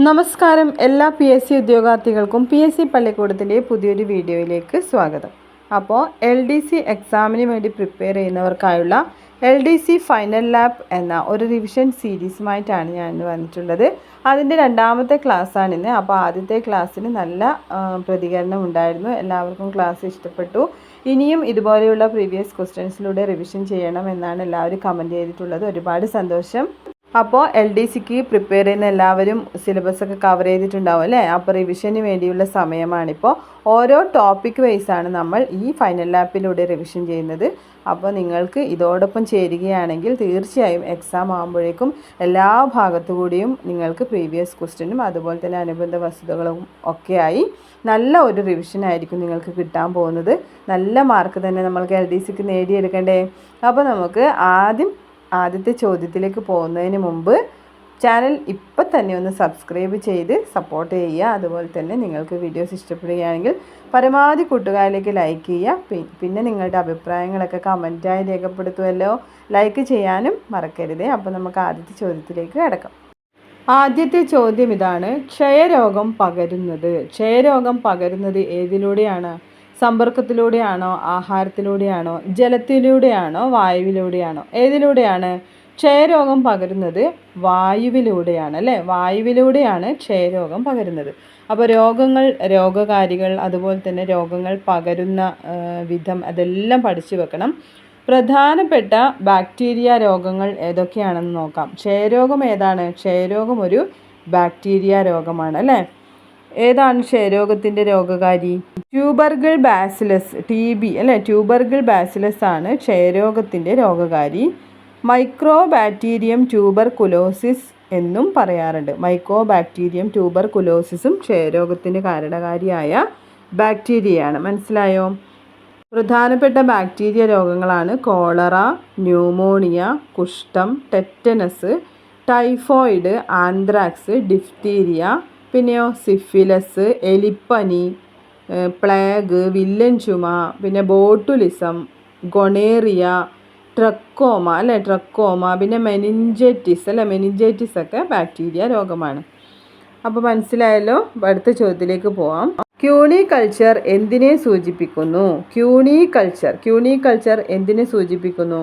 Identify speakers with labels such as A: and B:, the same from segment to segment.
A: നമസ്കാരം. എല്ലാ PSC ഉദ്യോഗാർത്ഥികൾക്കും PSC പള്ളിക്കൂടത്തിൻ്റെ പുതിയൊരു വീഡിയോയിലേക്ക് സ്വാഗതം. അപ്പോൾ LDC എക്സാമിന് വേണ്ടി പ്രിപ്പയർ ചെയ്യുന്നവർക്കായുള്ള LDC ഫൈനൽ ലാബ് എന്ന ഒരു റിവിഷൻ സീരീസുമായിട്ടാണ് ഞാൻ ഇന്ന് വന്നിട്ടുള്ളത്. അതിൻ്റെ രണ്ടാമത്തെ ക്ലാസ്സാണിന്ന്. അപ്പോൾ ആദ്യത്തെ ക്ലാസ്സിന് നല്ല പ്രതികരണം ഉണ്ടായിരുന്നു. എല്ലാവർക്കും ക്ലാസ് ഇഷ്ടപ്പെട്ടു. ഇനിയും ഇതുപോലെയുള്ള പ്രീവിയസ് ക്വസ്റ്റ്യൻസിലൂടെ റിവിഷൻ ചെയ്യണം എന്നാണ് എല്ലാവരും കമൻറ്റ് ചെയ്തിട്ടുള്ളത്. ഒരുപാട് സന്തോഷം. അപ്പോൾ LDCക്ക് പ്രിപ്പയർ ചെയ്യുന്ന എല്ലാവരും സിലബസൊക്കെ കവർ ചെയ്തിട്ടുണ്ടാവും അല്ലേ? അപ്പോൾ റിവിഷന് വേണ്ടിയുള്ള സമയമാണിപ്പോൾ. ഓരോ ടോപ്പിക് വൈസാണ് നമ്മൾ ഈ ഫൈനൽ ലാപ്പിലൂടെ റിവിഷൻ ചെയ്യുന്നത്. അപ്പോൾ നിങ്ങൾക്ക് ഇതോടൊപ്പം ചേരുകയാണെങ്കിൽ തീർച്ചയായും എക്സാം ആകുമ്പോഴേക്കും എല്ലാ ഭാഗത്തുകൂടിയും നിങ്ങൾക്ക് പ്രീവിയസ് ക്വസ്റ്റ്യനും അതുപോലെ തന്നെ അനുബന്ധ വസ്തുതകളും ഒക്കെയായി നല്ല ഒരു റിവിഷനായിരിക്കും നിങ്ങൾക്ക് കിട്ടാൻ പോകുന്നത്. നല്ല മാർക്ക് തന്നെ നമ്മൾക്ക് LDCക്ക് നേടിയെടുക്കണ്ടേ? അപ്പോൾ നമുക്ക് ആദ്യത്തെ ചോദ്യത്തിലേക്ക് പോകുന്നതിന് മുമ്പ് ചാനൽ ഇപ്പം തന്നെ ഒന്ന് സബ്സ്ക്രൈബ് ചെയ്ത് സപ്പോർട്ട് ചെയ്യുക. അതുപോലെ തന്നെ നിങ്ങൾക്ക് വീഡിയോസ് ഇഷ്ടപ്പെടുകയാണെങ്കിൽ പരമാവധി കൂട്ടുകാരിലേക്ക് ലൈക്ക് ചെയ്യുക. പിന്നെ നിങ്ങളുടെ അഭിപ്രായങ്ങളൊക്കെ കമൻറ്റായി രേഖപ്പെടുത്തുമല്ലോ. ലൈക്ക് ചെയ്യാനും മറക്കരുത്. അപ്പോൾ നമുക്ക് ആദ്യത്തെ ചോദ്യത്തിലേക്ക് കിടക്കാം. ആദ്യത്തെ ചോദ്യം ഇതാണ്: ക്ഷയരോഗം പകരുന്നത് ഏതിലൂടെയാണ്? സമ്പർക്കത്തിലൂടെയാണോ, ആഹാരത്തിലൂടെയാണോ, ജലത്തിലൂടെയാണോ, വായുവിലൂടെയാണോ? ഏതിലൂടെയാണ്? ക്ഷയരോഗം പകരുന്നത് വായുവിലൂടെയാണ് അല്ലേ? വായുവിലൂടെയാണ് ക്ഷയരോഗം പകരുന്നത്. അപ്പോൾ രോഗകാരികൾ അതുപോലെ തന്നെ രോഗങ്ങൾ പകരുന്ന വിധം അതെല്ലാം പഠിച്ചു വെക്കണം. പ്രധാനപ്പെട്ട ബാക്ടീരിയ രോഗങ്ങൾ ഏതൊക്കെയാണെന്ന് നോക്കാം. ക്ഷയരോഗം ഏതാണ്? ക്ഷയരോഗം ഒരു ബാക്ടീരിയ രോഗമാണ് അല്ലേ? ഏതാണ് ക്ഷയരോഗത്തിൻ്റെ രോഗകാരി? ട്യൂബർക്കിൾ ബാസിലസ്, TB അല്ലേ? ട്യൂബർക്കിൾ ബാസിലസ് ആണ് ക്ഷയരോഗത്തിൻ്റെ രോഗകാരി. മൈക്രോബാക്ടീരിയം ട്യൂബർകുലോസിസ് എന്നും പറയാറുണ്ട്. മൈക്രോബാക്ടീരിയം ട്യൂബർകുലോസിസും ക്ഷയരോഗത്തിന് കാരണകാരിയായ ബാക്ടീരിയയാണ്. മനസ്സിലായോ? പ്രധാനപ്പെട്ട ബാക്ടീരിയ രോഗങ്ങളാണ് കോളറ, ന്യൂമോണിയ, കുഷ്ഠം, ടെറ്റനസ്, ടൈഫോയിഡ്, ആന്ത്രാക്സ്, ഡിഫ്തീരിയ, പിന്നെയോ സിഫിലസ്, എലിപ്പനി, പ്ലേഗ്, വില്ലൻ ചുമ, പിന്നെ ബോട്ടുലിസം, ഗൊണേറിയ, ട്രക്കോമ അല്ലേ? പിന്നെ മെനിഞ്ചൈറ്റിസ് ഒക്കെ ബാക്ടീരിയ രോഗമാണ്. അപ്പോൾ മനസ്സിലായല്ലോ. അടുത്ത ചോദ്യത്തിലേക്ക് പോവാം. ക്യൂണികൾച്ചർ എന്തിനെ സൂചിപ്പിക്കുന്നു? ക്യൂണികൾച്ചർ എന്തിനെ സൂചിപ്പിക്കുന്നു?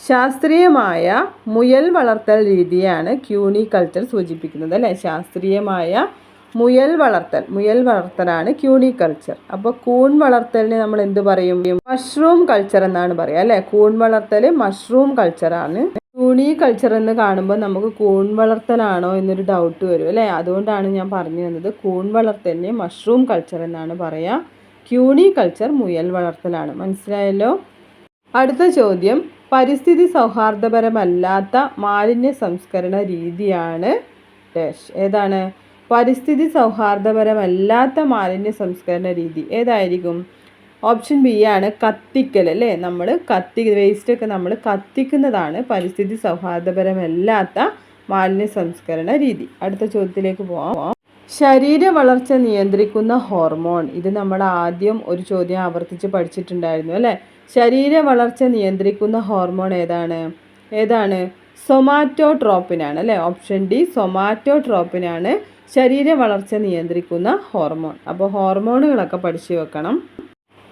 A: ശാസ്ത്രീയമായ മുയൽ വളർത്തൽ രീതിയാണ് ക്യൂണികൾച്ചർ സൂചിപ്പിക്കുന്നത് അല്ലേ? ശാസ്ത്രീയമായ മുയൽ വളർത്തലാണ് ക്യൂണികൾച്ചർ. അപ്പോൾ കൂൺ വളർത്തലിന് നമ്മൾ എന്ത് പറയും? മഷ്റൂം കൾച്ചർ എന്നാണ് പറയുക അല്ലേ? കൂൺ വളർത്തൽ മഷ്റൂം കൾച്ചറാണ്. ക്യൂണികൾച്ചർ എന്ന് കാണുമ്പോൾ നമുക്ക് കൂൺ വളർത്തലാണോ എന്നൊരു ഡൗട്ട് വരും അല്ലേ? അതുകൊണ്ടാണ് ഞാൻ പറഞ്ഞു തന്നത്. കൂൺ വളർത്തലിന് മഷ്റൂം കൾച്ചർ എന്നാണ് പറയുക. ക്യൂണികൾച്ചർ മുയൽ വളർത്തലാണ്. മനസ്സിലായല്ലോ. അടുത്ത ചോദ്യം: പരിസ്ഥിതി സൗഹാർദ്ദപരമല്ലാത്ത മാലിന്യ സംസ്കരണ രീതിയാണ് ഏതാണ്? പരിസ്ഥിതി സൗഹാർദ്ദപരമല്ലാത്ത മാലിന്യ സംസ്കരണ രീതി ഏതായിരിക്കും? ഓപ്ഷൻ ബി ആണ് കത്തിക്കൽ അല്ലേ? നമ്മൾ വേസ്റ്റൊക്കെ നമ്മൾ കത്തിക്കുന്നതാണ് പരിസ്ഥിതി സൗഹാർദ്ദപരമല്ലാത്ത മാലിന്യ സംസ്കരണ രീതി. അടുത്ത ചോദ്യത്തിലേക്ക് പോവാം. ശരീര വളർച്ച നിയന്ത്രിക്കുന്ന ഹോർമോൺ. ഇത് നമ്മൾ ആദ്യം ഒരു ചോദ്യം ആവർത്തിച്ച് പഠിച്ചിട്ടുണ്ടായിരുന്നു അല്ലേ? ശരീര വളർച്ച നിയന്ത്രിക്കുന്ന ഹോർമോൺ ഏതാണ്? സൊമാറ്റോട്രോപ്പിനാണ് അല്ലേ? ഓപ്ഷൻ ഡി സൊമാറ്റോട്രോപ്പിനാണ് ശരീര വളർച്ച നിയന്ത്രിക്കുന്ന ഹോർമോൺ. അപ്പോൾ ഹോർമോണുകളൊക്കെ പഠിച്ചു വെക്കണം.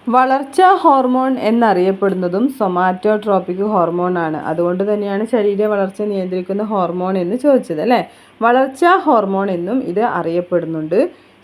A: വളർച്ചാ ഹോർമോൺ എന്നറിയപ്പെടുന്നതും സൊമാറ്റോട്രോപ്പിക് ഹോർമോണാണ്. അതുകൊണ്ട് തന്നെയാണ് ശരീര വളർച്ച നിയന്ത്രിക്കുന്ന ഹോർമോൺ എന്ന് ചോദിച്ചത് അല്ലേ? വളർച്ചാ ഹോർമോൺ എന്നും ഇത് അറിയപ്പെടുന്നുണ്ട്.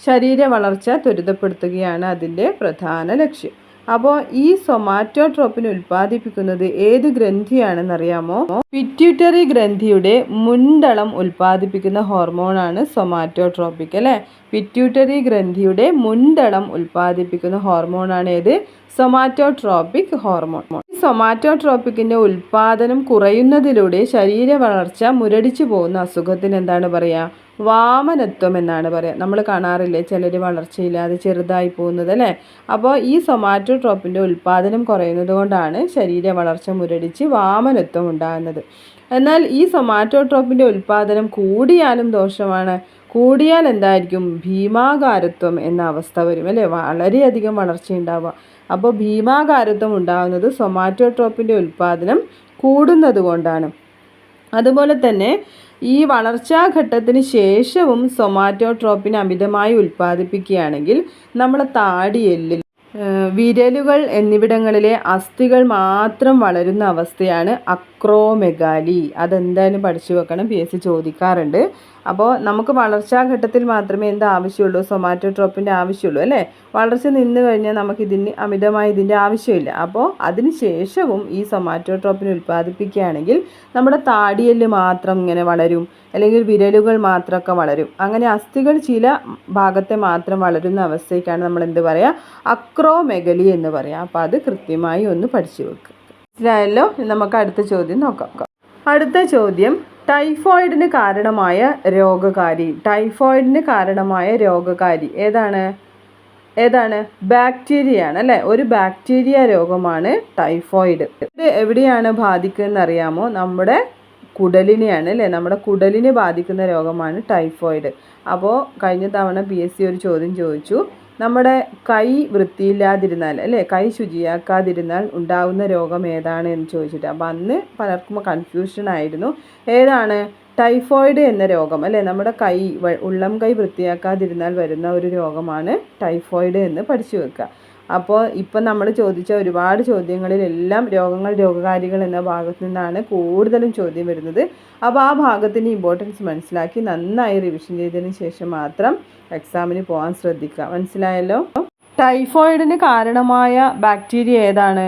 A: ശരീര വളർച്ച ത്വരിതപ്പെടുത്തുകയാണ് അതിൻ്റെ പ്രധാന ലക്ഷ്യം. അപ്പോൾ ഈ സൊമാറ്റോട്രോപ്പിനെ ഉൽപ്പാദിപ്പിക്കുന്നത് ഏത് ഗ്രന്ഥിയാണെന്നറിയാമോ? പിറ്റ്യൂട്ടറി ഗ്രന്ഥിയുടെ മുൻതളം ഉൽപ്പാദിപ്പിക്കുന്ന ഹോർമോണാണ് സൊമാറ്റോട്രോപ്പിക് അല്ലേ? പിറ്റ്യൂട്ടറി ഗ്രന്ഥിയുടെ മുൻതളം ഉൽപ്പാദിപ്പിക്കുന്ന ഹോർമോണാണ് ഏത്? Somatotropic hormone. ഈ സൊമാറ്റോട്രോപ്പിക്കിൻ്റെ ഉൽപ്പാദനം കുറയുന്നതിലൂടെ ശരീര വളർച്ച മുരടിച്ചു പോകുന്ന അസുഖത്തിന് എന്താണ് പറയുക? വാമനത്വം എന്നാണ് പറയുക. നമ്മൾ കാണാറില്ലേ ചിലർ വളർച്ചയില്ലാതെ ചെറുതായി പോകുന്നത് അല്ലേ? അപ്പോൾ ഈ സൊമാറ്റോട്രോപ്പിൻ്റെ ഉൽപ്പാദനം കുറയുന്നത് കൊണ്ടാണ് ശരീര വളർച്ച മുരടിച്ച് വാമനത്വം ഉണ്ടാകുന്നത്. എന്നാൽ ഈ സൊമാറ്റോട്രോപ്പിൻ്റെ ഉൽപ്പാദനം കൂടിയാലും ദോഷമാണ്. കൂടിയാൽ എന്തായിരിക്കും? ഭീമാകാരത്വം എന്ന അവസ്ഥ വരും അല്ലേ? വളരെയധികം വളർച്ചയുണ്ടാവുക. അപ്പോൾ ഭീമാകാരത്വം ഉണ്ടാകുന്നത് സൊമാറ്റോട്രോപ്പിൻ്റെ ഉൽപ്പാദനം കൂടുന്നത് കൊണ്ടാണ്. അതുപോലെ തന്നെ ഈ വളർച്ചാഘട്ടത്തിന് ശേഷവും സൊമാറ്റോട്രോപ്പിൻ അമിതമായി ഉൽപ്പാദിപ്പിക്കുകയാണെങ്കിൽ നമ്മുടെ താടിയെല്ലിൽ വിരലുകൾ എന്നിവിടങ്ങളിലെ അസ്ഥികൾ മാത്രം വളരുന്ന അവസ്ഥയാണ് അക്രോമെഗാലി. അതെന്തായാലും പഠിച്ചു വെക്കണം, PSC ചോദിക്കാറുണ്ട്. അപ്പോൾ നമുക്ക് വളർച്ചാഘട്ടത്തിൽ മാത്രമേ എന്ത് ആവശ്യമുള്ളൂ? സൊമാറ്റോട്രോപ്പിൻ്റെ ആവശ്യമുള്ളൂ അല്ലേ? വളർച്ച നിന്ന് കഴിഞ്ഞാൽ നമുക്കിതിന് അമിതമായി ഇതിൻ്റെ ആവശ്യമില്ല. അപ്പോൾ അതിന് ശേഷവും ഈ സൊമാറ്റോട്രോപ്പിൻ ഉൽപ്പാദിപ്പിക്കുകയാണെങ്കിൽ നമ്മുടെ താടിയെല്ല് മാത്രം ഇങ്ങനെ വളരും, അല്ലെങ്കിൽ വിരലുകൾ മാത്രമൊക്കെ വളരും. അങ്ങനെ അസ്ഥികൾ ചില ഭാഗത്തെ മാത്രം വളരുന്ന അവസ്ഥയ്ക്കാണ് നമ്മൾ എന്ത് പറയുക? അക്രോമെഗലി എന്ന് പറയാം. അപ്പോൾ അത് കൃത്യമായി ഒന്ന് പഠിച്ചു വെക്കുക. മനസ്സിലായല്ലോ? നമുക്ക് അടുത്ത ചോദ്യം നോക്കാം. അടുത്ത ചോദ്യം, ടൈഫോയിഡിന് കാരണമായ രോഗകാരി. ടൈഫോയിഡിന് കാരണമായ രോഗകാരി ഏതാണ്? ബാക്ടീരിയ ആണ് അല്ലേ? ഒരു ബാക്ടീരിയ രോഗമാണ് ടൈഫോയിഡ്. ഇത് എവിടെയാണ് ബാധിക്കുന്നതെന്ന് അറിയാമോ? നമ്മുടെ കുടലിനെയാണ് അല്ലേ? നമ്മുടെ കുടലിനെ ബാധിക്കുന്ന രോഗമാണ് ടൈഫോയിഡ്. അപ്പോൾ കഴിഞ്ഞ തവണ PSC ഒരു ചോദ്യം ചോദിച്ചു, നമ്മുടെ കൈ വൃത്തിയില്ലാതിരുന്നാൽ അല്ലേ, കൈ ശുചിയാക്കാതിരുന്നാൽ ഉണ്ടാകുന്ന രോഗം ഏതാണ് എന്ന് ചോദിച്ചിട്ട്. അപ്പോൾ അന്ന് പലർക്കും കൺഫ്യൂഷൻ ആയിരുന്നു. ഏതാണ്? ടൈഫോയിഡ് എന്ന രോഗം അല്ലേ? നമ്മുടെ ഉള്ളം കൈ വൃത്തിയാക്കാതിരുന്നാൽ വരുന്ന ഒരു രോഗമാണ് ടൈഫോയിഡ് എന്ന് പഠിച്ചു വെക്കുക. അപ്പോൾ ഇപ്പം നമ്മൾ ചോദിച്ച ഒരുപാട് ചോദ്യങ്ങളിലെല്ലാം രോഗകാരികൾ എന്ന ഭാഗത്തു നിന്നാണ് കൂടുതലും ചോദ്യം വരുന്നത്. അപ്പോൾ ആ ഭാഗത്തിൻ്റെ ഇമ്പോർട്ടൻസ് മനസ്സിലാക്കി നന്നായി റിവിഷൻ ചെയ്തതിന് ശേഷം മാത്രം എക്സാമിന് പോകാൻ ശ്രദ്ധിക്കുക. മനസ്സിലായല്ലോ? ടൈഫോയിഡിന് കാരണമായ ബാക്ടീരിയ ഏതാണ്?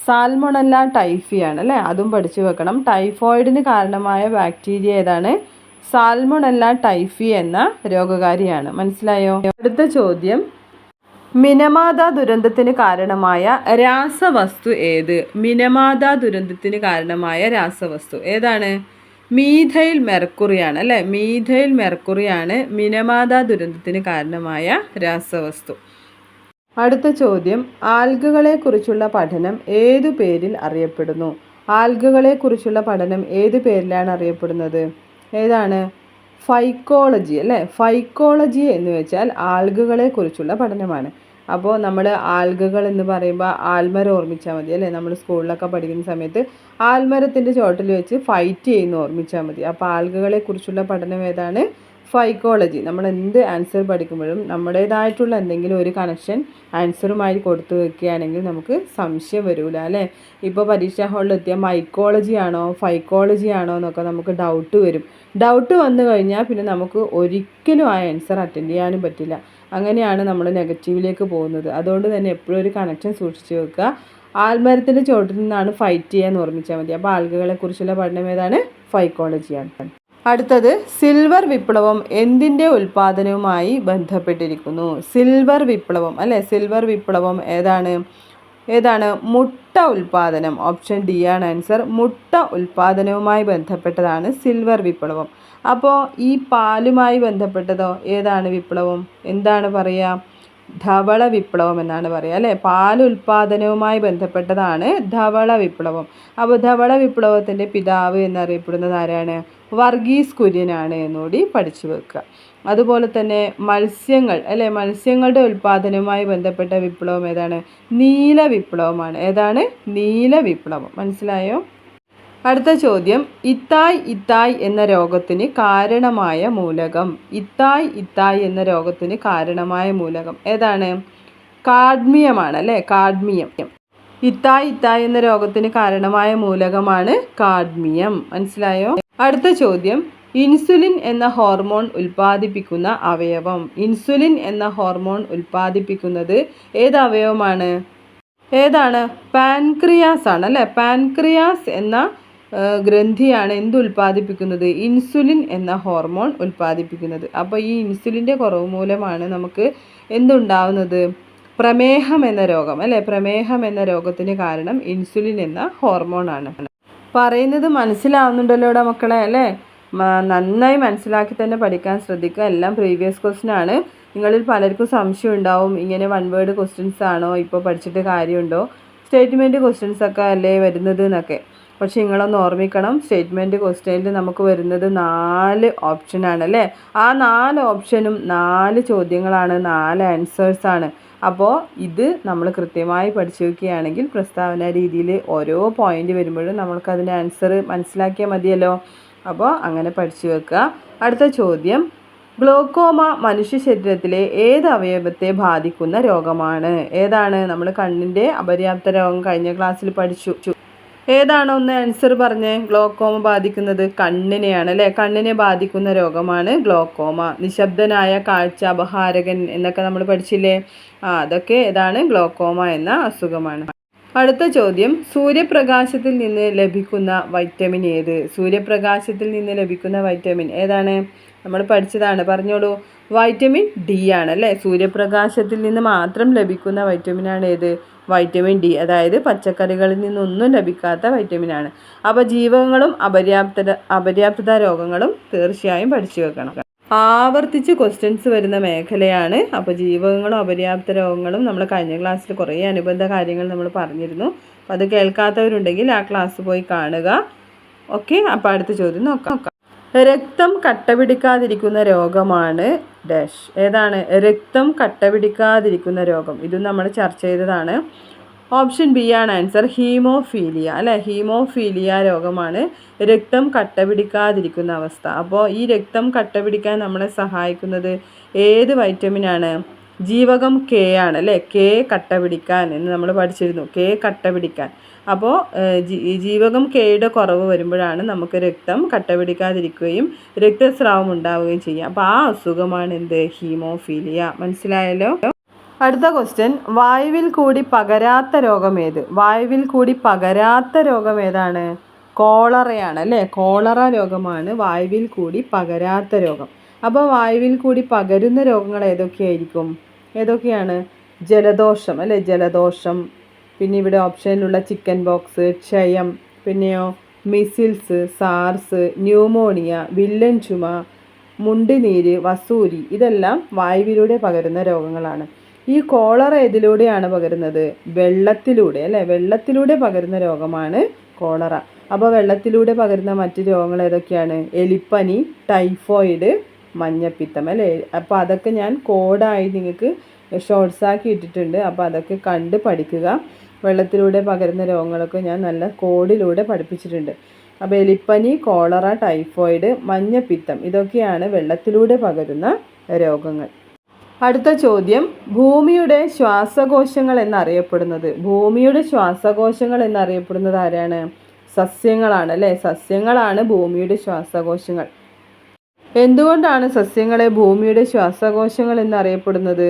A: സാൽമൊണല്ല ടൈഫിയാണ് അല്ലേ? അതും പഠിച്ചു വെക്കണം. ടൈഫോയിഡിന് കാരണമായ ബാക്ടീരിയ ഏതാണ്? സാൽമൊണല്ല ടൈഫി എന്ന രോഗകാരിയാണ്. മനസ്സിലായോ? അടുത്ത ചോദ്യം, മിനമാത ദുരന്തത്തിന് കാരണമായ രാസവസ്തു ഏത്? മിനമാത ദുരന്തത്തിന് കാരണമായ രാസവസ്തു ഏതാണ്? മീഥൈൽ മെർക്കുറിയാണ് അല്ലേ? മീഥൈൽ മെർക്കുറിയാണ് മിനമാത ദുരന്തത്തിന് കാരണമായ രാസവസ്തു. അടുത്ത ചോദ്യം, ആൽഗകളെക്കുറിച്ചുള്ള പഠനം ഏതു പേരിൽ അറിയപ്പെടുന്നു? ആൽഗകളെക്കുറിച്ചുള്ള പഠനം ഏതു പേരിലാണ് അറിയപ്പെടുന്നത്? ഏതാണ്? ഫൈക്കോളജി അല്ലേ? ഫൈക്കോളജി എന്ന് വെച്ചാൽ ആൽഗകളെക്കുറിച്ചുള്ള പഠനമാണ്. അപ്പോൾ നമ്മൾ ആൽഗകൾ എന്ന് പറയുമ്പോൾ ആൽമരം ഓർമ്മിച്ചാൽ മതി അല്ലേ? നമ്മൾ സ്കൂളിലൊക്കെ പഠിക്കുന്ന സമയത്ത് ആൽമരത്തിൻ്റെ ചോട്ടിൽ വെച്ച് ഫൈറ്റ് ചെയ്യുന്ന ഓർമ്മിച്ചാൽ മതി. അപ്പോൾ ആൽഗകളെക്കുറിച്ചുള്ള പഠനം ഏതാണ്? ഫൈക്കോളജി. നമ്മൾ എന്ത് ആൻസർ പഠിക്കുമ്പോഴും നമ്മുടേതായിട്ടുള്ള എന്തെങ്കിലും ഒരു കണക്ഷൻ ആൻസറുമായി കൊടുത്തു വെക്കുകയാണെങ്കിൽ നമുക്ക് സംശയം വരില്ല അല്ലേ? ഇപ്പോൾ പരീക്ഷാ ഹാളിൽ എത്തിയാൽ മൈക്കോളജി ആണോ ഫൈക്കോളജി ആണോ എന്നൊക്കെ നമുക്ക് ഡൗട്ട് വരും. ഡൗട്ട് വന്നു കഴിഞ്ഞാൽ പിന്നെ നമുക്ക് ഒരിക്കലും ആ ആൻസർ അറ്റൻഡ് ചെയ്യാനും പറ്റില്ല. അങ്ങനെയാണ് നമ്മൾ നെഗറ്റീവിലേക്ക് പോകുന്നത്. അതുകൊണ്ട് തന്നെ എപ്പോഴും ഒരു കണക്ഷൻ സൂക്ഷിച്ച് വെക്കുക. ആൽമരത്തിൻ്റെ ചോട്ടിൽ നിന്നാണ് ഫൈറ്റ് ചെയ്യാൻ ഓർമ്മിച്ചാൽ മതി. അപ്പോൾ ആൽഗകളെക്കുറിച്ചുള്ള പഠനം ഏതാണ്? ഫൈക്കോളജിയാണ്. അടുത്തത്, സിൽവർ വിപ്ലവം എന്തിൻ്റെ ഉൽപ്പാദനവുമായി ബന്ധപ്പെട്ടിരിക്കുന്നു? സിൽവർ വിപ്ലവം അല്ലേ? സിൽവർ വിപ്ലവം ഏതാണ്? മുട്ട ഉൽപ്പാദനം. ഓപ്ഷൻ ഡി ആണ് ആൻസർ. മുട്ട ഉൽപ്പാദനവുമായി ബന്ധപ്പെട്ടതാണ് സിൽവർ വിപ്ലവം. അപ്പോൾ ഈ പാലുമായി ബന്ധപ്പെട്ടതോ ഏതാണ് വിപ്ലവം? എന്താണ് പറയുക? ധവള വിപ്ലവം എന്നാണ് പറയുക അല്ലേ? പാൽ ഉൽപ്പാദനവുമായി ബന്ധപ്പെട്ടതാണ് ധവള വിപ്ലവം. അപ്പോൾ ധവള വിപ്ലവത്തിൻ്റെ പിതാവ് എന്നറിയപ്പെടുന്നത് ആരാണ്? വർഗീസ് കുര്യനാണ് എന്നുകൂടി പഠിച്ചു വെക്കുക. അതുപോലെ തന്നെ മത്സ്യങ്ങൾ അല്ലേ? മത്സ്യങ്ങളുടെ ഉൽപ്പാദനവുമായി ബന്ധപ്പെട്ട വിപ്ലവം ഏതാണ്? നീല വിപ്ലവമാണ്. ഏതാണ്? നീല വിപ്ലവം. മനസ്സിലായോ? അടുത്ത ചോദ്യം, ഇത്തായ് എന്ന രോഗത്തിന് കാരണമായ മൂലകം. ഇത്തായ് എന്ന രോഗത്തിന് കാരണമായ മൂലകം ഏതാണ്? കാഡ്മിയമാണ് അല്ലേ? കാഡ്മിയം. ഇത്തായ് എന്ന രോഗത്തിന് കാരണമായ മൂലകമാണ് കാഡ്മിയം. മനസ്സിലായോ? അടുത്ത ചോദ്യം, ഇൻസുലിൻ എന്ന ഹോർമോൺ ഉൽപ്പാദിപ്പിക്കുന്ന അവയവം. ഇൻസുലിൻ എന്ന ഹോർമോൺ ഉൽപ്പാദിപ്പിക്കുന്നത് ഏത് അവയവമാണ്? ഏതാണ്? പാൻക്രിയാസ് ആണ് അല്ലേ? പാൻക്രിയാസ് എന്ന ഗ്രന്ഥിയാണ് ഉൽപ്പാദിപ്പിക്കുന്നത്? ഇൻസുലിൻ എന്ന ഹോർമോൺ ഉൽപ്പാദിപ്പിക്കുന്നത്. അപ്പോൾ ഈ ഇൻസുലിൻ്റെ കുറവ് മൂലമാണ് നമുക്ക് എന്തുണ്ടാവുന്നത്? പ്രമേഹം എന്ന രോഗം അല്ലേ? പ്രമേഹം എന്ന രോഗത്തിന് കാരണം ഇൻസുലിൻ എന്ന ഹോർമോണാണ്. പറയുന്നത് മനസ്സിലാവുന്നുണ്ടല്ലോ മക്കളെ അല്ലേ? നന്നായി മനസ്സിലാക്കി തന്നെ പഠിക്കാൻ ശ്രദ്ധിക്കുക. എല്ലാം പ്രീവിയസ് ക്വസ്റ്റ്യൻ ആണ്. നിങ്ങളിൽ പലർക്കും സംശയം ഉണ്ടാവും, ഇങ്ങനെ വൺ വേർഡ് ക്വസ്റ്റ്യൻസ് ആണോ ഇപ്പോൾ പഠിച്ചിട്ട് കാര്യമുണ്ടോ, സ്റ്റേറ്റ്മെൻറ്റ് ക്വസ്റ്റ്യൻസ് ഒക്കെ അല്ലേ വരുന്നത് എന്നൊക്കെ. പക്ഷേ നിങ്ങളൊന്ന് ഓർമ്മിക്കണം, സ്റ്റേറ്റ്മെൻറ്റ് ക്വസ്റ്റ്യനിൽ നമുക്ക് വരുന്നത് 4 ഓപ്ഷനാണ് അല്ലേ? ആ 4 ഓപ്ഷനും 4 ചോദ്യങ്ങളാണ്, 4 ആൻസേഴ്സാണ്. അപ്പോൾ ഇത് നമ്മൾ കൃത്യമായി പഠിച്ചു വയ്ക്കുകയാണെങ്കിൽ പ്രസ്താവന രീതിയിൽ ഓരോ പോയിൻ്റ് വരുമ്പോഴും നമ്മൾക്ക് അതിൻ്റെ ആൻസർ മനസ്സിലാക്കിയാൽ മതിയല്ലോ. അപ്പോൾ അങ്ങനെ പഠിച്ചു വെക്കുക. അടുത്ത ചോദ്യം, ഗ്ലോക്കോമ മനുഷ്യ ശരീരത്തിലെ ഏത് അവയവത്തെ ബാധിക്കുന്ന രോഗമാണ്? ഏതാണ്? നമ്മൾ കണ്ണിൻ്റെ അപര്യാപ്ത രോഗം കഴിഞ്ഞ ക്ലാസ്സിൽ പഠിച്ചു. ഏതാണ് ഒന്ന് ആൻസർ പറഞ്ഞേ? ഗ്ലോക്കോമ ബാധിക്കുന്നത് കണ്ണിനെയാണ് അല്ലേ? കണ്ണിനെ ബാധിക്കുന്ന രോഗമാണ് ഗ്ലോക്കോമ. നിശബ്ദനായ കാഴ്ച അപഹാരകൻ എന്നൊക്കെ നമ്മൾ പഠിച്ചില്ലേ? അതൊക്കെ ഏതാണ്? ഗ്ലോക്കോമ എന്ന അസുഖമാണ്. അടുത്ത ചോദ്യം, സൂര്യപ്രകാശത്തിൽ നിന്ന് ലഭിക്കുന്ന വൈറ്റമിൻ ഏത്? സൂര്യപ്രകാശത്തിൽ നിന്ന് ലഭിക്കുന്ന വൈറ്റമിൻ ഏതാണ്? നമ്മൾ പഠിച്ചതാണ്, പറഞ്ഞോളൂ. വൈറ്റമിൻ ഡി ആണ് അല്ലേ? സൂര്യപ്രകാശത്തിൽ നിന്ന് മാത്രം ലഭിക്കുന്ന വൈറ്റമിനാണ് ഏത്? Vitamin D. അതായത് പച്ചക്കറികളിൽ നിന്നൊന്നും ലഭിക്കാത്ത വൈറ്റമിനാണ്. അപ്പോൾ ജീവകങ്ങളും അപര്യാപ്തത രോഗങ്ങളും തീർച്ചയായും പഠിച്ചു വെക്കണം. ആവർത്തിച്ച് ക്വസ്റ്റ്യൻസ് വരുന്ന മേഖലയാണ്. അപ്പോൾ ജീവകങ്ങളും അപര്യാപ്ത രോഗങ്ങളും നമ്മൾ കഴിഞ്ഞ ക്ലാസ്സിൽ കുറേ അനുബന്ധ കാര്യങ്ങൾ നമ്മൾ പറഞ്ഞിരുന്നു. അപ്പോൾ അത് കേൾക്കാത്തവരുണ്ടെങ്കിൽ ആ ക്ലാസ് പോയി കാണുക. ഓക്കെ, അപ്പോൾ അടുത്ത ചോദ്യം നോക്കാം. രക്തം കട്ട പിടിക്കാതിരിക്കുന്ന രോഗമാണ് ഡാഷ്. ഏതാണ്? രക്തം കട്ട പിടിക്കാതിരിക്കുന്ന രോഗം. ഇതും നമ്മൾ ചർച്ച ചെയ്തതാണ്. ഓപ്ഷൻ ബി ആണ് ആൻസർ, ഹീമോഫീലിയ അല്ലേ? ഹീമോഫീലിയ രോഗമാണ് രക്തം കട്ട പിടിക്കാതിരിക്കുന്ന അവസ്ഥ. അപ്പോൾ ഈ രക്തം കട്ട പിടിക്കാൻ നമ്മളെ സഹായിക്കുന്നത് ഏത് വൈറ്റമിനാണ്? ജീവകം കെ ആണ് അല്ലേ? കെ കട്ട പിടിക്കാൻ എന്ന് നമ്മൾ പഠിച്ചിരുന്നു. കെ കട്ട പിടിക്കാൻ. അപ്പോൾ ജീവകം കെയുടെ കുറവ് വരുമ്പോഴാണ് നമുക്ക് രക്തം കട്ട പിടിക്കാതിരിക്കുകയും രക്തസ്രാവം ഉണ്ടാവുകയും ചെയ്യുക. അപ്പോൾ ആ അസുഖമാണ് എന്ത്? ഹീമോഫീലിയ. മനസ്സിലായല്ലോ? അടുത്ത ക്വസ്റ്റ്യൻ, വായുവിൽ കൂടി പകരാത്ത രോഗം ഏത്? വായുവിൽ കൂടി പകരാത്ത രോഗം ഏതാണ്? കോളറയാണ് അല്ലേ? കോളറ രോഗമാണ് വായുവിൽ കൂടി പകരാത്ത രോഗം. അപ്പോൾ വായുവിൽ കൂടി പകരുന്ന രോഗങ്ങൾ ഏതൊക്കെയാണ്? ജലദോഷം അല്ലേ? ജലദോഷം. പിന്നെ ഇവിടെ ഓപ്ഷനിലുള്ള ചിക്കൻ ബോക്സ്, ക്ഷയം, പിന്നെയോ മിസിൽസ്, സാർസ്, ന്യൂമോണിയ, വില്ലൻ ചുമ, മുണ്ടിനീര്, വസൂരി, ഇതെല്ലാം വായുവിലൂടെ പകരുന്ന രോഗങ്ങളാണ്. ഈ കോളറ ഏതിലൂടെയാണ് പകരുന്നത്? വെള്ളത്തിലൂടെ അല്ലേ? വെള്ളത്തിലൂടെ പകരുന്ന രോഗമാണ് കോളറ. അപ്പോൾ വെള്ളത്തിലൂടെ പകരുന്ന മറ്റ് രോഗങ്ങൾ ഏതൊക്കെയാണ്? എലിപ്പനി, ടൈഫോയിഡ്, മഞ്ഞപ്പിത്തം അല്ലേ? അപ്പോൾ അതൊക്കെ ഞാൻ കോഡായി നിങ്ങൾക്ക് ഷോർട്സാക്കി ഇട്ടിട്ടുണ്ട്. അപ്പോൾ അതൊക്കെ കണ്ട് പഠിക്കുക. വെള്ളത്തിലൂടെ പകരുന്ന രോഗങ്ങളൊക്കെ ഞാൻ നല്ല കോഡിലൂടെ പഠിപ്പിച്ചിട്ടുണ്ട്. അപ്പോൾ എലിപ്പനി, കോളറ, ടൈഫോയിഡ്, മഞ്ഞപ്പിത്തം, ഇതൊക്കെയാണ് വെള്ളത്തിലൂടെ പകരുന്ന രോഗങ്ങൾ. അടുത്ത ചോദ്യം, ഭൂമിയുടെ ശ്വാസകോശങ്ങൾ എന്നറിയപ്പെടുന്നത്. ഭൂമിയുടെ ശ്വാസകോശങ്ങൾ എന്നറിയപ്പെടുന്നത് ആരാണ്? സസ്യങ്ങളാണ് അല്ലേ? സസ്യങ്ങളാണ് ഭൂമിയുടെ ശ്വാസകോശങ്ങൾ. എന്തുകൊണ്ടാണ് സസ്യങ്ങളെ ഭൂമിയുടെ ശ്വാസകോശങ്ങൾ എന്നറിയപ്പെടുന്നത്?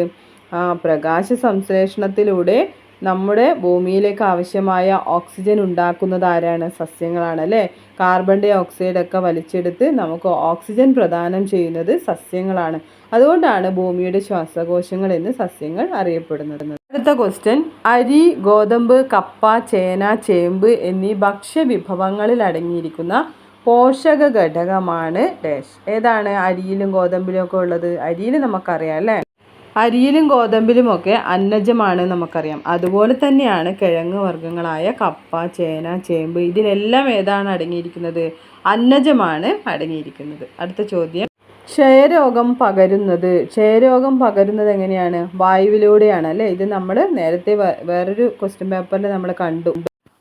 A: പ്രകാശ സംശ്ലേഷണത്തിലൂടെ നമ്മുടെ ഭൂമിയിലേക്ക് ആവശ്യമായ ഓക്സിജൻ ഉണ്ടാക്കുന്നത് ആരാണ്? സസ്യങ്ങളാണ് അല്ലേ? കാർബൺ ഡൈ ഓക്സൈഡ് ഒക്കെ വലിച്ചെടുത്ത് നമുക്ക് ഓക്സിജൻ പ്രദാനം ചെയ്യുന്നത് സസ്യങ്ങളാണ്. അതുകൊണ്ടാണ് ഭൂമിയുടെ ശ്വാസകോശങ്ങൾ എന്ന് സസ്യങ്ങൾ അറിയപ്പെടുന്നത്. അടുത്ത ക്വസ്റ്റ്യൻ, അരി, ഗോതമ്പ്, കപ്പ, ചേന, ചേമ്പ് എന്നീ ഭക്ഷ്യവിഭവങ്ങളിൽ അടങ്ങിയിരിക്കുന്ന പോഷക ഘടകമാണ് ഡാഷ്. ഏതാണ്? അരിയിലും ഗോതമ്പിലും ഒക്കെ ഉള്ളത്. അരിയിൽ നമുക്കറിയാം അല്ലേ? അരിയിലും ഗോതമ്പിലുമൊക്കെ അന്നജമാണ് നമുക്കറിയാം. അതുപോലെ തന്നെയാണ് കിഴങ്ങ് വർഗ്ഗങ്ങളായ കപ്പ, ചേന, ചേമ്പ്, ഇതിലെല്ലാം ഏതാണ് അടങ്ങിയിരിക്കുന്നത്? അന്നജമാണ് അടങ്ങിയിരിക്കുന്നത്. അടുത്ത ചോദ്യം, ക്ഷയരോഗം പകരുന്നത് എങ്ങനെയാണ്? വായുവിലൂടെയാണ് അല്ലേ? ഇത് നമ്മൾ നേരത്തെ വേറൊരു ക്വസ്റ്റ്യൻ പേപ്പറിൽ നമ്മൾ കണ്ടു.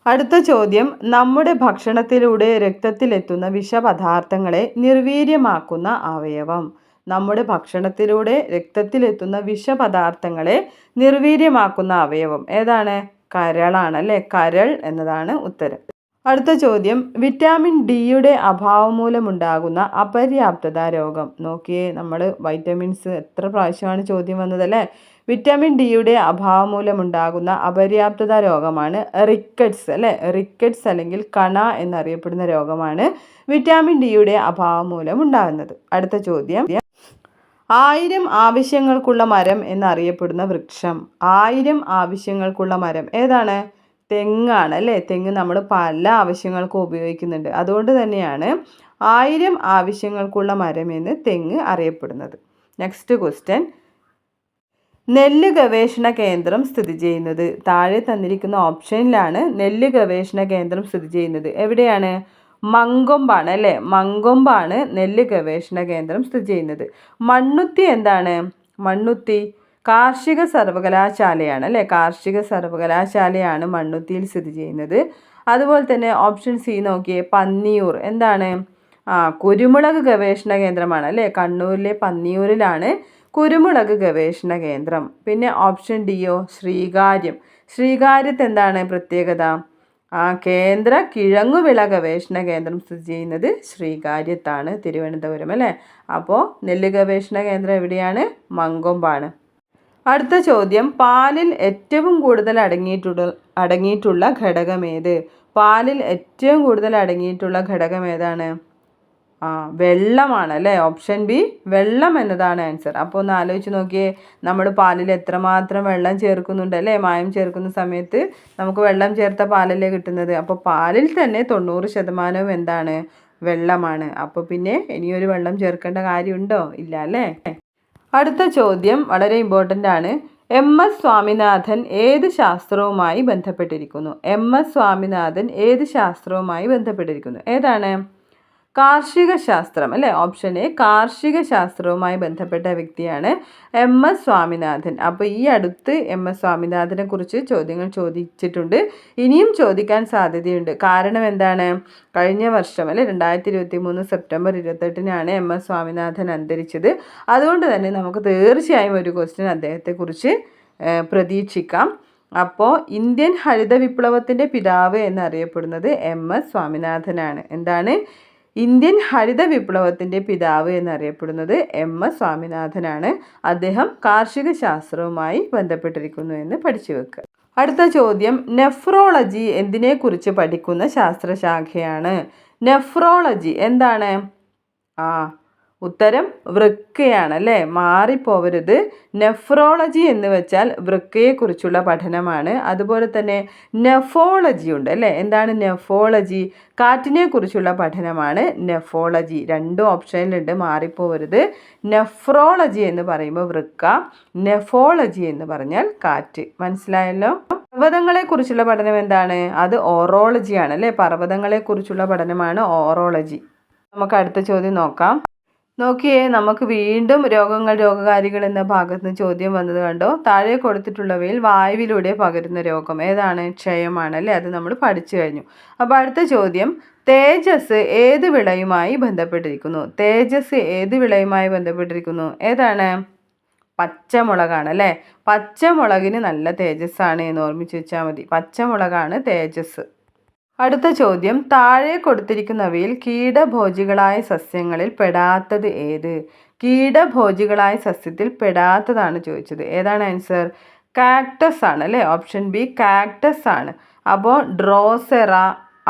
A: അടുത്ത ചോദ്യം, നമ്മുടെ ഭക്ഷണത്തിലൂടെ രക്തത്തിലെത്തുന്ന വിഷപദാർത്ഥങ്ങളെ നിർവീര്യമാക്കുന്ന അവയവം. നമ്മുടെ ഭക്ഷണത്തിലൂടെ രക്തത്തിലെത്തുന്ന വിഷപദാർത്ഥങ്ങളെ നിർവീര്യമാക്കുന്ന അവയവം ഏതാണ്? കരളാണ് അല്ലേ? കരൾ എന്നതാണ് ഉത്തരം. അടുത്ത ചോദ്യം, വിറ്റാമിൻ ഡിയുടെ അഭാവം മൂലമുണ്ടാകുന്ന അപര്യാപ്തത രോഗം. നോക്കിയേ, നമ്മൾ വൈറ്റമിൻസ് എത്ര പ്രാവശ്യമാണ് ചോദ്യം വന്നതല്ലേ? വിറ്റാമിൻ ഡിയുടെ അഭാവം മൂലമുണ്ടാകുന്ന അപര്യാപ്തത രോഗമാണ് റിക്കറ്റ്സ് അല്ലേ? റിക്കറ്റ്സ് അല്ലെങ്കിൽ കണ എന്നറിയപ്പെടുന്ന രോഗമാണ് വിറ്റാമിൻ ഡിയുടെ അഭാവം മൂലം ഉണ്ടാകുന്നത്. അടുത്ത ചോദ്യം, 1000 ആവശ്യങ്ങൾക്കുള്ള മരം എന്നറിയപ്പെടുന്ന വൃക്ഷം. 1000 ആവശ്യങ്ങൾക്കുള്ള മരം ഏതാണ്? തെങ്ങാണ് അല്ലേ? തെങ്ങ് നമ്മൾ പല ആവശ്യങ്ങൾക്കും ഉപയോഗിക്കുന്നുണ്ട്. അതുകൊണ്ട് തന്നെയാണ് 1000 ആവശ്യങ്ങൾക്കുള്ള മരം എന്ന് തെങ്ങ് അറിയപ്പെടുന്നത്. നെക്സ്റ്റ് ക്വസ്റ്റ്യൻ, നെല്ല് ഗവേഷണ കേന്ദ്രം സ്ഥിതി ചെയ്യുന്നത്. താഴെ തന്നിരിക്കുന്ന ഓപ്ഷനിലാണ് നെല്ല് ഗവേഷണ കേന്ദ്രം സ്ഥിതി ചെയ്യുന്നത്. എവിടെയാണ്? മങ്കൊമ്പാണ് അല്ലേ? മങ്കൊമ്പാണ് നെല്ല് ഗവേഷണ കേന്ദ്രം സ്ഥിതി ചെയ്യുന്നത്. മണ്ണുത്തി എന്താണ്? മണ്ണുത്തി കാർഷിക സർവകലാശാലയാണ് അല്ലേ? കാർഷിക സർവകലാശാലയാണ് മണ്ണുത്തിയിൽ സ്ഥിതി ചെയ്യുന്നത്. അതുപോലെ തന്നെ ഓപ്ഷൻ സി നോക്കിയേ, പന്നിയൂർ എന്താണ്? കുരുമുളക് ഗവേഷണ കേന്ദ്രമാണ് അല്ലേ, കണ്ണൂരിലെ പന്നിയൂരിലാണ് കുരുമുളക് ഗവേഷണ കേന്ദ്രം. പിന്നെ ഓപ്ഷൻ ഡിയോ ശ്രീകാര്യം. ശ്രീകാര്യത്ത് എന്താണ് പ്രത്യേകത? കേന്ദ്ര കിഴങ്ങുവിള ഗവേഷണ കേന്ദ്രം സ്ഥിതി ചെയ്യുന്നത് ശ്രീകാര്യത്താണ്, തിരുവനന്തപുരം അല്ലേ. അപ്പോൾ നെല്ല് ഗവേഷണ കേന്ദ്രം എവിടെയാണ്? മങ്കൊമ്പാണ്. അടുത്ത ചോദ്യം, പാലിൽ ഏറ്റവും കൂടുതൽ അടങ്ങിയിട്ടുള്ള ഘടകമേത്? പാലിൽ ഏറ്റവും കൂടുതൽ അടങ്ങിയിട്ടുള്ള ഘടകം ഏതാണ്? വെള്ളമാണ് അല്ലേ. ഓപ്ഷൻ ബി വെള്ളം എന്നതാണ് ആൻസർ. അപ്പോൾ ഒന്ന് ആലോചിച്ച് നോക്കിയേ, നമ്മൾ പാലിൽ എത്രമാത്രം വെള്ളം ചേർക്കുന്നുണ്ട് അല്ലേ. മായം ചേർക്കുന്ന സമയത്ത് നമുക്ക് വെള്ളം ചേർത്ത പാലല്ലേ കിട്ടുന്നത്. അപ്പോൾ പാലിൽ തന്നെ 90% എന്താണ്? വെള്ളമാണ്. അപ്പോൾ പിന്നെ ഇനിയൊരു വെള്ളം ചേർക്കേണ്ട കാര്യമുണ്ടോ? ഇല്ല അല്ലേ. അടുത്ത ചോദ്യം വളരെ ഇമ്പോർട്ടൻ്റ് ആണ്. MS സ്വാമിനാഥൻ ഏത് ശാസ്ത്രവുമായി ബന്ധപ്പെട്ടിരിക്കുന്നു? MS സ്വാമിനാഥൻ ഏത് ശാസ്ത്രവുമായി ബന്ധപ്പെട്ടിരിക്കുന്നു? ഏതാണ്? കാർഷിക ശാസ്ത്രം അല്ലേ. ഓപ്ഷൻ എ കാർഷിക ശാസ്ത്രവുമായി ബന്ധപ്പെട്ട വ്യക്തിയാണ് MS സ്വാമിനാഥൻ. അപ്പോൾ ഈ അടുത്ത് MS സ്വാമിനാഥനെ കുറിച്ച് ചോദ്യങ്ങൾ ചോദിച്ചിട്ടുണ്ട്, ഇനിയും ചോദിക്കാൻ സാധ്യതയുണ്ട്. കാരണം എന്താണ്? കഴിഞ്ഞ വർഷം അല്ലെ 2023 സെപ്റ്റംബർ 28-നാണ് MS സ്വാമിനാഥൻ അന്തരിച്ചത്. അതുകൊണ്ട് തന്നെ നമുക്ക് തീർച്ചയായും ഒരു ക്വസ്റ്റ്യൻ അദ്ദേഹത്തെക്കുറിച്ച് പ്രതീക്ഷിക്കാം. അപ്പോൾ ഇന്ത്യൻ ഹരിത വിപ്ലവത്തിൻ്റെ പിതാവ് എന്നറിയപ്പെടുന്നത് MS സ്വാമിനാഥനാണ്. എന്താണ്? ഇന്ത്യൻ ഹരിത വിപ്ലവത്തിൻ്റെ പിതാവ് എന്നറിയപ്പെടുന്നത് MS സ്വാമിനാഥനാണ്. അദ്ദേഹം കാർഷിക ശാസ്ത്രവുമായി ബന്ധപ്പെട്ടിരിക്കുന്നു എന്ന് പഠിച്ചു വെക്കുക. അടുത്ത ചോദ്യം, നെഫ്രോളജി എന്തിനെക്കുറിച്ച് പഠിക്കുന്ന ശാസ്ത്രശാഖയാണ്? നെഫ്രോളജി എന്താണ്? ഉത്തരം വൃക്കയാണ് അല്ലേ. മാറിപ്പോവരുത്. നെഫ്രോളജി എന്ന് വെച്ചാൽ വൃക്കയെക്കുറിച്ചുള്ള പഠനമാണ്. അതുപോലെ തന്നെ നെഫോളജി ഉണ്ട് അല്ലേ. എന്താണ് നെഫോളജി? കാറ്റിനെ കുറിച്ചുള്ള പഠനമാണ് നെഫോളജി. രണ്ടും ഓപ്ഷനിലുണ്ട്, മാറിപ്പോവരുത്. നെഫ്രോളജി എന്ന് പറയുമ്പോൾ വൃക്ക, നെഫോളജി എന്ന് പറഞ്ഞാൽ കാറ്റ്. മനസ്സിലായല്ലോ. പർവ്വതങ്ങളെക്കുറിച്ചുള്ള പഠനം എന്താണ്? അത് ഓറോളജിയാണ് അല്ലേ. പർവ്വതങ്ങളെക്കുറിച്ചുള്ള പഠനമാണ് ഓറോളജി. നമുക്ക് അടുത്ത ചോദ്യം നോക്കാം. നോക്കിയേ, നമുക്ക് വീണ്ടും രോഗകാരികൾ എന്ന ഭാഗത്ത് നിന്ന് ചോദ്യം വന്നത് കണ്ടോ. താഴെ കൊടുത്തിട്ടുള്ളവയിൽ വായുവിലൂടെ പകരുന്ന രോഗം ഏതാണ്? ക്ഷയമാണ് അല്ലേ. അത് നമ്മൾ പഠിച്ചു കഴിഞ്ഞു. അപ്പോൾ അടുത്ത ചോദ്യം, തേജസ് ഏത് വിളയുമായി ബന്ധപ്പെട്ടിരിക്കുന്നു? തേജസ് ഏത് വിളയുമായി ബന്ധപ്പെട്ടിരിക്കുന്നു? ഏതാണ്? പച്ചമുളകാണ് അല്ലേ. പച്ചമുളകിന് നല്ല തേജസ്സാണ് എന്ന് ഓർമ്മിച്ച് വെച്ചാൽ മതി. പച്ചമുളകാണ് തേജസ്. അടുത്ത ചോദ്യം, താഴെ കൊടുത്തിരിക്കുന്നവയിൽ കീടഭോജികളായ സസ്യങ്ങളിൽ പെടാത്തത് ഏത്? കീടഭോജികളായ സസ്യത്തിൽ പെടാത്തതാണ് ചോദിച്ചത്. ഏതാണ് ആൻസർ? കാക്ടസ് ആണ് അല്ലേ. ഓപ്ഷൻ ബി കാക്ടസ് ആണ്. അപ്പോൾ ഡ്രോസെറ,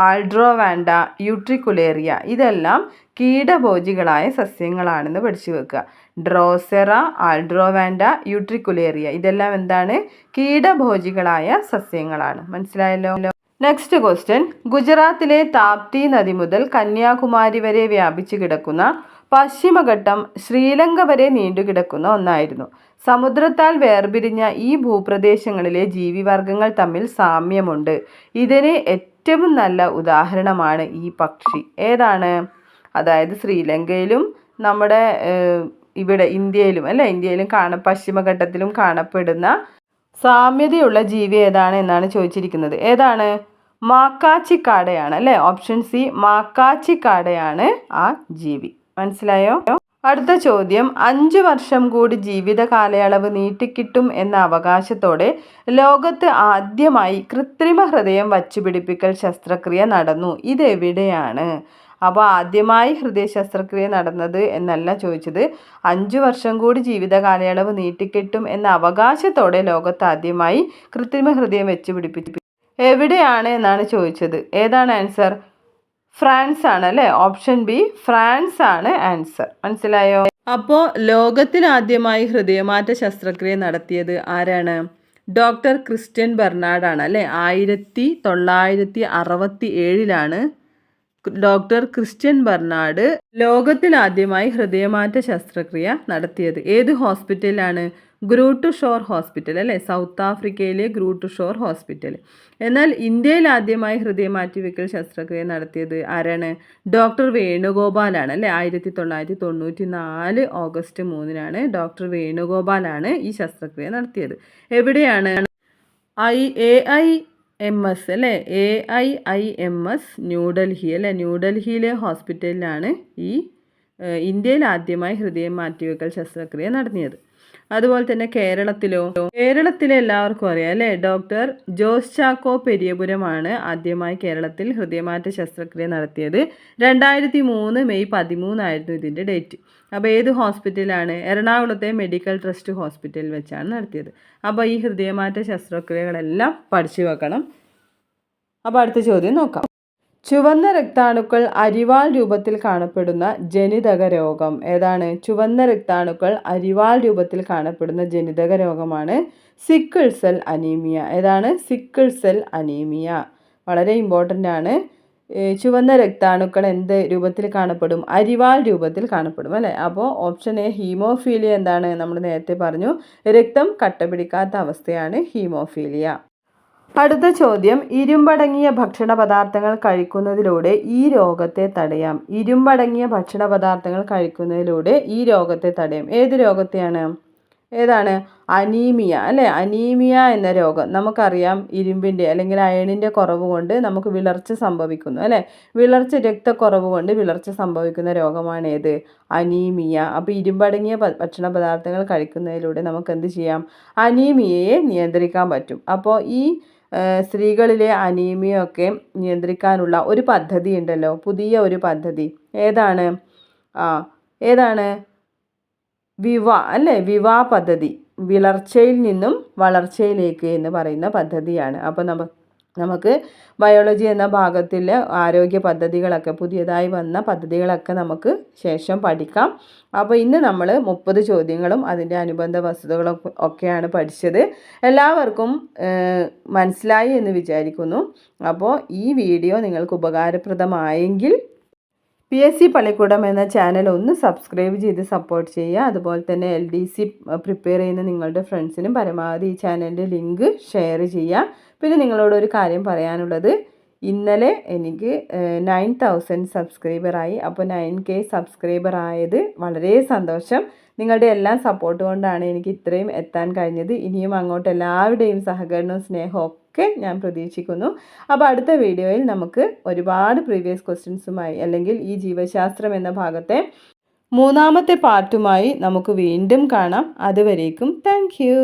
A: ആൾഡ്രോവാൻഡ, യൂട്രിക്കുലേറിയ ഇതെല്ലാം കീടഭോജികളായ സസ്യങ്ങളാണെന്ന് പഠിച്ചു വെക്കുക. ഡ്രോസെറ, ആൾഡ്രോവാൻഡ, യൂട്രിക്കുലേറിയ ഇതെല്ലാം എന്താണ്? കീടഭോജികളായ സസ്യങ്ങളാണ്. മനസ്സിലായല്ലോ. നെക്സ്റ്റ് ക്വസ്റ്റ്യൻ, ഗുജറാത്തിലെ താപ്തി നദി മുതൽ കന്യാകുമാരി വരെ വ്യാപിച്ചു കിടക്കുന്ന പശ്ചിമഘട്ടം ശ്രീലങ്ക വരെ നീണ്ടുകിടക്കുന്ന ഒന്നായിരുന്നു. സമുദ്രത്താൽ വേർപിരിഞ്ഞ ഈ ഭൂപ്രദേശങ്ങളിലെ ജീവിവർഗങ്ങൾ തമ്മിൽ സാമ്യമുണ്ട്. ഇതിന് ഏറ്റവും നല്ല ഉദാഹരണമാണ് ഈ പക്ഷി. ഏതാണ്? അതായത് ശ്രീലങ്കയിലും നമ്മുടെ ഇവിടെ ഇന്ത്യയിലും അല്ലേ, ഇന്ത്യയിലും പശ്ചിമഘട്ടത്തിലും കാണപ്പെടുന്ന സാമ്യതയുള്ള ജീവി ഏതാണ് എന്നാണ് ചോദിച്ചിരിക്കുന്നത്. ഏതാണ്? മാക്കാച്ചിക്കാടയാണ് അല്ലേ. ഓപ്ഷൻ സി മാക്കാച്ചിക്കാടയാണ് ആ ജീവി. മനസ്സിലായോ. അടുത്ത ചോദ്യം, 5 വർഷം കൂടി ജീവിത കാലയളവ് നീട്ടിക്കിട്ടും എന്ന അവകാശത്തോടെ ലോകത്ത് ആദ്യമായി കൃത്രിമ ഹൃദയം വച്ചുപിടിപ്പിക്കൽ ശസ്ത്രക്രിയ നടന്നു. ഇതെവിടെയാണ്? അപ്പോൾ ആദ്യമായി ഹൃദയ ശസ്ത്രക്രിയ നടന്നത് എന്നല്ല ചോദിച്ചത്. 5 വർഷം കൂടി ജീവിത കാലയളവ് നീട്ടിക്കിട്ടും എന്ന അവകാശത്തോടെ ലോകത്ത് ആദ്യമായി കൃത്രിമ ഹൃദയം വെച്ച് പിടിപ്പിച്ചു എവിടെയാണ് എന്നാണ് ചോദിച്ചത്. ഏതാണ് ആൻസർ? ഫ്രാൻസ് ആണ് അല്ലേ. ഓപ്ഷൻ ബി ഫ്രാൻസ് ആണ് ആൻസർ. മനസ്സിലായോ. അപ്പോൾ ലോകത്തിൽ ആദ്യമായി ഹൃദയമാറ്റ ശസ്ത്രക്രിയ നടത്തിയത് ആരാണ്? ഡോക്ടർ ക്രിസ്റ്റ്യൻ ബെർണാഡ് ആണ് അല്ലേ. 1967 ഡോക്ടർ ക്രിസ്റ്റ്യൻ ബെർണാഡ് ലോകത്തിൽ ആദ്യമായി ഹൃദയമാറ്റ ശസ്ത്രക്രിയ നടത്തിയത്. ഏത് ഹോസ്പിറ്റലിലാണ്? ഗ്രൂട്ട് ഷോർ ഹോസ്പിറ്റൽ അല്ലേ. സൗത്ത് ആഫ്രിക്കയിലെ ഗ്രൂട്ട് ഷോർ ഹോസ്പിറ്റൽ. എന്നാൽ ഇന്ത്യയിൽ ആദ്യമായി ഹൃദയമാറ്റിവെക്കൽ ശസ്ത്രക്രിയ നടത്തിയത് ആരാണ്? ഡോക്ടർ വേണുഗോപാലാണ് അല്ലേ. 1994 ഓഗസ്റ്റ് 3 ഡോക്ടർ വേണുഗോപാലാണ് ഈ ശസ്ത്രക്രിയ നടത്തിയത്. എവിടെയാണ്? AIIMS അല്ലേ, AIIMS ന്യൂഡൽഹി അല്ലേ, ന്യൂഡൽഹിയിലെ ഹോസ്പിറ്റലിലാണ് ഈ ഇന്ത്യയിൽ ആദ്യമായി ഹൃദയം മാറ്റിവെക്കൽ ശസ്ത്രക്രിയ നടത്തിയത്. അതുപോലെ തന്നെ കേരളത്തിലെ എല്ലാവർക്കും അറിയാം അല്ലേ, ഡോക്ടർ ജോസ് ചാക്കോ പെരിയപുരമാണ് ആദ്യമായി കേരളത്തിൽ ഹൃദയമാറ്റ ശസ്ത്രക്രിയ നടത്തിയത്. 2003 മെയ് 13 ഇതിൻ്റെ ഡേറ്റ്. അപ്പോൾ ഏത് ഹോസ്പിറ്റലാണ്? എറണാകുളത്തെ മെഡിക്കൽ ട്രസ്റ്റ് ഹോസ്പിറ്റലിൽ വെച്ചാണ് നടത്തിയത്. അപ്പോൾ ഈ ഹൃദയമാറ്റ ശസ്ത്രക്രിയകളെല്ലാം പഠിച്ചു വെക്കണം. അപ്പോൾ അടുത്ത ചോദ്യം നോക്കാം. ചുവന്ന രക്താണുക്കൾ അരിവാൾ രൂപത്തിൽ കാണപ്പെടുന്ന ജനിതക രോഗം ഏതാണ്? ചുവന്ന രക്താണുക്കൾ അരിവാൾ രൂപത്തിൽ കാണപ്പെടുന്ന ജനിതക രോഗമാണ് സിക്കിൾ സെൽ അനീമിയ. ഏതാണ്? Sickle cell anaemia. വളരെ ഇമ്പോർട്ടൻ്റ് ആണ്. ചുവന്ന രക്താണുക്കൾ എന്ത് രൂപത്തിൽ കാണപ്പെടും? അരിവാൾ രൂപത്തിൽ കാണപ്പെടും അല്ലേ. അപ്പോൾ ഓപ്ഷൻ എ ഹീമോഫീലിയ എന്താണ്? നമ്മൾ നേരത്തെ പറഞ്ഞു, രക്തം കട്ടപിടിക്കാത്ത അവസ്ഥയാണ് ഹീമോഫീലിയ. അടുത്ത ചോദ്യം, ഇരുമ്പടങ്ങിയ ഭക്ഷണ പദാർത്ഥങ്ങൾ കഴിക്കുന്നതിലൂടെ ഈ രോഗത്തെ തടയാം. ഇരുമ്പടങ്ങിയ ഭക്ഷണ പദാർത്ഥങ്ങൾ കഴിക്കുന്നതിലൂടെ ഈ രോഗത്തെ തടയാം. ഏത് രോഗത്തെയാണ്? ഏതാണ്? അനീമിയ അല്ലേ. അനീമിയ എന്ന രോഗം നമുക്കറിയാം, ഇരുമ്പിൻ്റെ അല്ലെങ്കിൽ അയണിൻ്റെ കുറവ് കൊണ്ട് നമുക്ക് വിളർച്ച സംഭവിക്കുന്നു അല്ലേ. രക്തക്കുറവ് കൊണ്ട് വിളർച്ച സംഭവിക്കുന്ന രോഗമാണ് ഏത്? അനീമിയ. അപ്പോൾ ഇരുമ്പടങ്ങിയ ഭക്ഷണ പദാർത്ഥങ്ങൾ കഴിക്കുന്നതിലൂടെ നമുക്ക് എന്ത് ചെയ്യാം? അനീമിയയെ നിയന്ത്രിക്കാൻ പറ്റും. അപ്പോൾ ഈ സ്ത്രീകളിലെ അനീമിയൊക്കെ നിയന്ത്രിക്കാനുള്ള ഒരു പദ്ധതി ഉണ്ടല്ലോ, പുതിയ ഒരു പദ്ധതി. ഏതാണ്? ഏതാണ്? വിവാ പദ്ധതി. വിളർച്ചയിൽ നിന്നും വളർച്ചയിലേക്ക് എന്ന് പറയുന്ന പദ്ധതിയാണ്. അപ്പോൾ നമുക്ക് ബയോളജി എന്ന ഭാഗത്തിൽ ആരോഗ്യ പദ്ധതികളൊക്കെ, പുതിയതായി വന്ന പദ്ധതികളൊക്കെ നമുക്ക് ശേഷം പഠിക്കാം. അപ്പോൾ ഇന്ന് നമ്മൾ 30 ചോദ്യങ്ങളും അതിൻ്റെ അനുബന്ധ വസ്തുതകളും ഒക്കെയാണ് പഠിച്ചത്. എല്ലാവർക്കും മനസ്സിലായി എന്ന് വിചാരിക്കുന്നു. അപ്പോൾ ഈ വീഡിയോ നിങ്ങൾക്ക് ഉപകാരപ്രദമായെങ്കിൽ PSC പള്ളിക്കൂടം എന്ന ചാനൽ ഒന്ന് സബ്സ്ക്രൈബ് ചെയ്ത് സപ്പോർട്ട് ചെയ്യുക. അതുപോലെ തന്നെ LDC പ്രിപ്പയർ ചെയ്യുന്ന നിങ്ങളുടെ ഫ്രണ്ട്സിനും പരമാവധി ഈ ചാനലിൻ്റെ ലിങ്ക് ഷെയർ ചെയ്യുക. പിന്നെ നിങ്ങളോടൊരു കാര്യം പറയാനുള്ളത്, ഇന്നലെ എനിക്ക് 9000 സബ്സ്ക്രൈബറായി. അപ്പോൾ 9K സബ്സ്ക്രൈബർ ആയത് വളരെ സന്തോഷം. നിങ്ങളുടെ എല്ലാം സപ്പോർട്ട് കൊണ്ടാണ് എനിക്ക് ഇത്രയും എത്താൻ കഴിഞ്ഞത്. ഇനിയും അങ്ങോട്ട് എല്ലാവരുടെയും സഹകരണവും സ്നേഹവും ഒക്കെ ഞാൻ പ്രതീക്ഷിക്കുന്നു. അപ്പോൾ അടുത്ത വീഡിയോയിൽ നമുക്ക് ഒരുപാട് പ്രീവിയസ് ക്വസ്റ്റ്യൻസുമായി, അല്ലെങ്കിൽ ഈ ജീവശാസ്ത്രം എന്ന ഭാഗത്തെ 3ാമത്തെ പാർട്ടുമായി നമുക്ക് വീണ്ടും കാണാം. അതുവരേക്കും താങ്ക് യു.